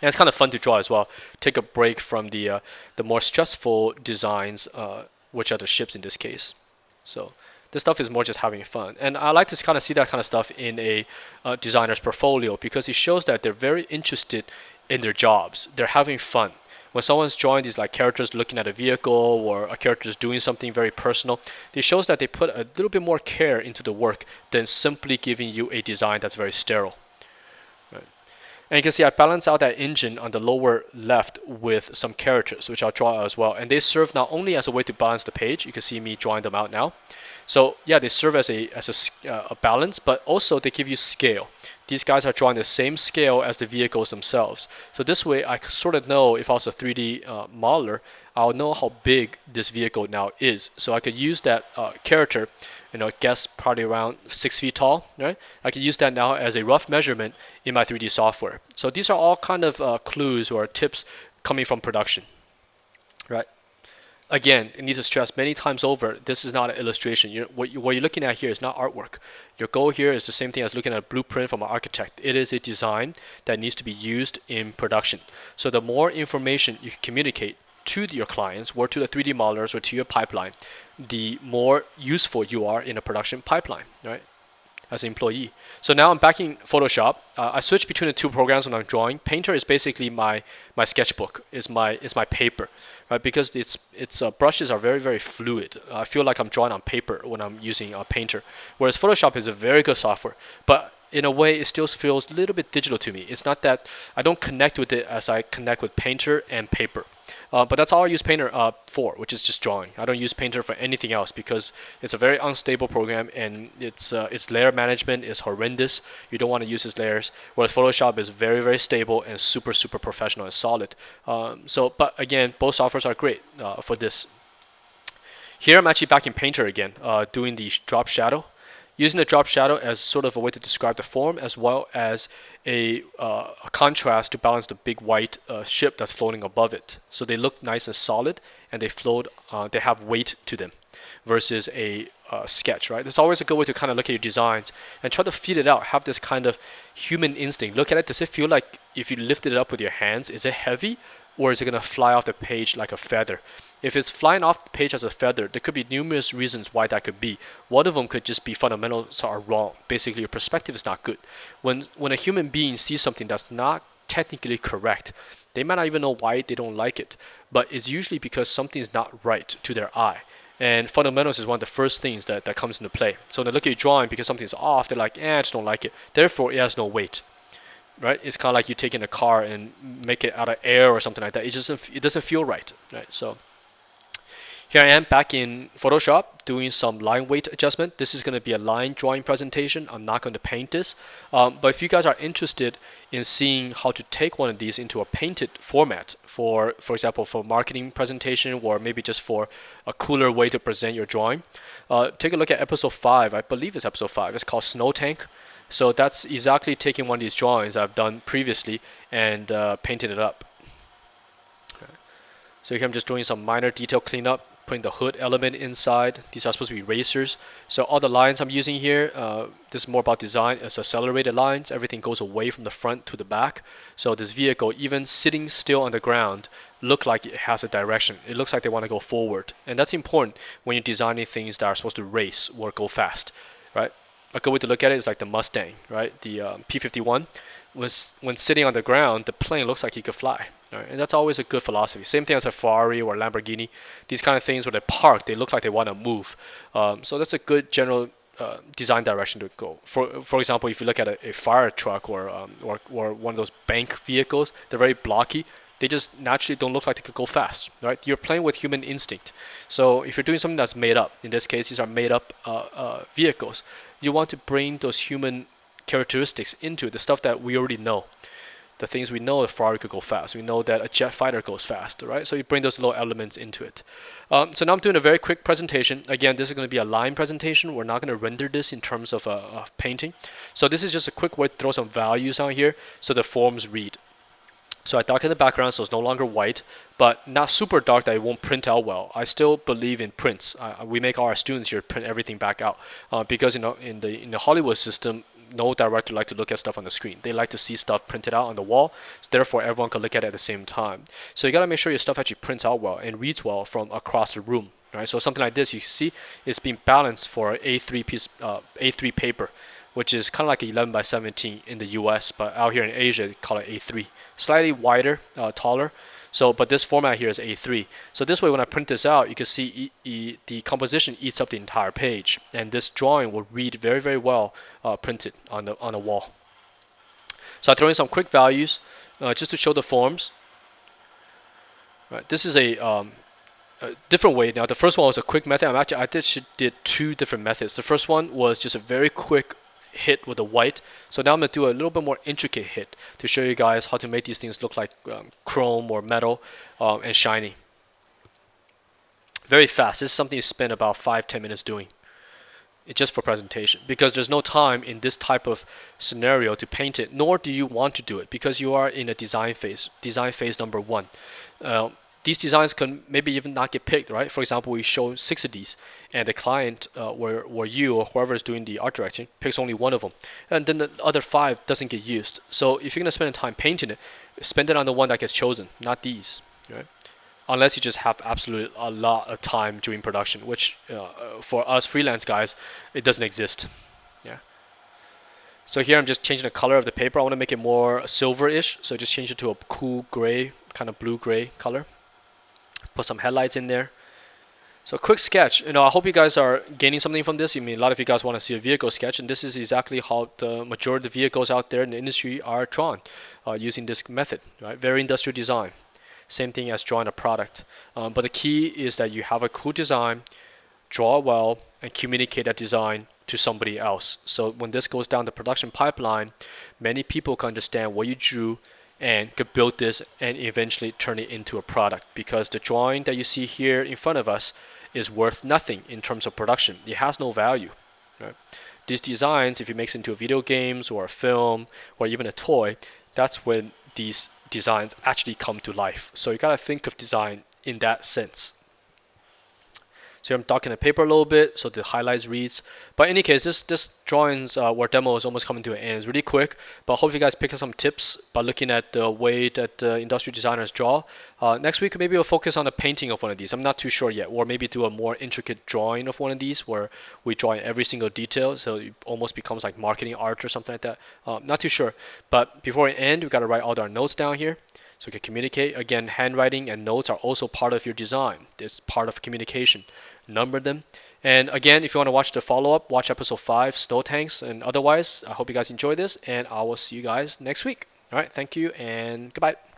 And it's kind of fun to draw as well. Take a break from the more stressful designs, which are the ships in this case. So this stuff is more just having fun, and I like to kind of see that kind of stuff in a designer's portfolio because it shows that they're very interested in their jobs. They're having fun. When someone's drawing these like characters looking at a vehicle or a character is doing something very personal, it shows that they put a little bit more care into the work than simply giving you a design that's very sterile. Right? And you can see I balance out that engine on the lower left with some characters, which I'll draw as well. And they serve not only as a way to balance the page, you can see me drawing them out now. So yeah, they serve as a balance, but also they give you scale. These guys are drawing the same scale as the vehicles themselves. So this way, I sort of know if I was a 3D modeler, I'll know how big this vehicle now is. So I could use that character, guess probably around 6 feet tall, right? I could use that now as a rough measurement in my 3D software. So these are all kind of clues or tips coming from production, right? Again, I need to stress many times over, this is not an illustration. What you're looking at here is not artwork. Your goal here is the same thing as looking at a blueprint from an architect. It is a design that needs to be used in production. So the more information you can communicate to your clients or to the 3D modelers or to your pipeline, the more useful you are in a production pipeline, right? As an employee. So now I'm back in Photoshop. I switch between the two programs when I'm drawing. Painter is basically my sketchbook. Is my paper, right? Because its brushes are very fluid. I feel like I'm drawing on paper when I'm using Painter. Whereas Photoshop is a very good software, but in a way it still feels a little bit digital to me. It's not that I don't connect with it as I connect with Painter and paper. But that's all I use Painter for, which is just drawing. I don't use Painter for anything else because it's a very unstable program and its layer management is horrendous. You don't want to use its layers. Whereas Photoshop is very stable and super professional and solid. But again, both softwares are great for this. Here I'm actually back in Painter again, doing the drop shadow. Using the drop shadow as sort of a way to describe the form as well as a contrast to balance the big white ship that's floating above it. So they look nice and solid and they float, they have weight to them versus a sketch, right? It's always a good way to kind of look at your designs and try to feed it out, have this kind of human instinct. Look at it, does it feel like if you lifted it up with your hands, is it heavy or is it going to fly off the page like a feather? If it's flying off the page as a feather, there could be numerous reasons why that could be. One of them could just be fundamentals are wrong. Basically, your perspective is not good. When a human being sees something that's not technically correct, they might not even know why they don't like it, but it's usually because something is not right to their eye. And fundamentals is one of the first things that comes into play. So when they look at your drawing because something's off, they're like, I just don't like it. Therefore, it has no weight. Right? It's kind of like you taking a car and make it out of air or something like that. It doesn't feel right. Right? So here I am back in Photoshop doing some line weight adjustment. This is going to be a line drawing presentation. I'm not going to paint this. But if you guys are interested in seeing how to take one of these into a painted format for example, for marketing presentation or maybe just for a cooler way to present your drawing, take a look at episode 5. I believe it's episode 5. It's called Snow Tank. So that's exactly taking one of these drawings I've done previously and painting it up. Okay. So here I'm just doing some minor detail cleanup, putting the hood element inside. These are supposed to be racers. So all the lines I'm using here, this is more about design. It's accelerated lines. Everything goes away from the front to the back. So this vehicle, even sitting still on the ground, look like it has a direction. It looks like they want to go forward. And that's important when you're designing things that are supposed to race or go fast, right? A good way to look at it is like the Mustang, right? The P-51. When sitting on the ground, the plane looks like it could fly. Right? And that's always a good philosophy. Same thing as a Ferrari or Lamborghini. These kind of things where they park, they look like they want to move. So that's a good general design direction to go. For example, if you look at a fire truck or one of those bank vehicles, they're very blocky. They just naturally don't look like they could go fast, right? You're playing with human instinct. So if you're doing something that's made up, in this case, these are made up vehicles, you want to bring those human characteristics into it, the stuff that we already know. The things we know a Ferrari could go fast. We know that a jet fighter goes fast, right? So you bring those little elements into it. So now I'm doing a very quick presentation. Again, this is going to be a line presentation. We're not going to render this in terms of painting. So this is just a quick way to throw some values on here so the forms read. So I darken the background so it's no longer white, but not super dark that it won't print out well. I still believe in prints. We make our students here print everything back out because in the Hollywood system, no director like to look at stuff on the screen. They like to see stuff printed out on the wall, so therefore everyone can look at it at the same time. So you gotta make sure your stuff actually prints out well and reads well from across the room. Right? So something like this, you see, it's being balanced for A3 paper, which is kind of like 11 by 17 in the US, but out here in Asia, they call it A3. Slightly wider, taller. So, but this format here is A3. So this way, when I print this out, you can see the composition eats up the entire page, and this drawing will read very, very well printed on the wall. So I throw in some quick values just to show the forms. Right, this is a different way. Now, the first one was a quick method. I did two different methods. The first one was just a very quick hit with the white. So now I'm going to do a little bit more intricate hit to show you guys how to make these things look like chrome or metal and shiny. Very fast. This is something you spend about 5-10 minutes doing. It's just for presentation, because there's no time in this type of scenario to paint it, nor do you want to do it because you are in a design phase number 1. These designs can maybe even not get picked, right? For example, we show 6 of these, and the client, where you or whoever is doing the art direction, picks only 1 of them, and then the other 5 doesn't get used. So if you're gonna spend time painting it, spend it on the one that gets chosen, not these, right? Unless you just have absolutely a lot of time during production, which for us freelance guys, it doesn't exist. Yeah. So here I'm just changing the color of the paper. I want to make it more silver-ish, so just change it to a cool gray, kind of blue-gray color. Put some headlights in there. So quick sketch. I hope you guys are gaining something from this. I mean, a lot of you guys want to see a vehicle sketch, and this is exactly how the majority of the vehicles out there in the industry are drawn using this method, right? Very industrial design. Same thing as drawing a product. But the key is that you have a cool design, draw well, and communicate that design to somebody else. So when this goes down the production pipeline, many people can understand what you drew and could build this and eventually turn it into a product, because the drawing that you see here in front of us is worth nothing in terms of production. It has no value. Right? These designs, if you make it into a video games or a film or even a toy, that's when these designs actually come to life. So you gotta think of design in that sense. So I'm darkening the paper a little bit so the highlights reads. But in any case, this drawings or demo is almost coming to an end. It's really quick, but hopefully you guys pick up some tips by looking at the way that industrial designers draw. Next week, maybe we'll focus on the painting of one of these. I'm not too sure yet. Or maybe do a more intricate drawing of one of these where we draw in every single detail, so it almost becomes like marketing art or something like that. Not too sure. But before we end, we got to write all our notes down here so we can communicate. Again, handwriting and notes are also part of your design. It's part of communication. Number them. And again, if you want to watch the follow-up, watch episode 5, Snow Tanks. And otherwise, I hope you guys enjoy this, and I will see you guys next week. All right, thank you, and goodbye.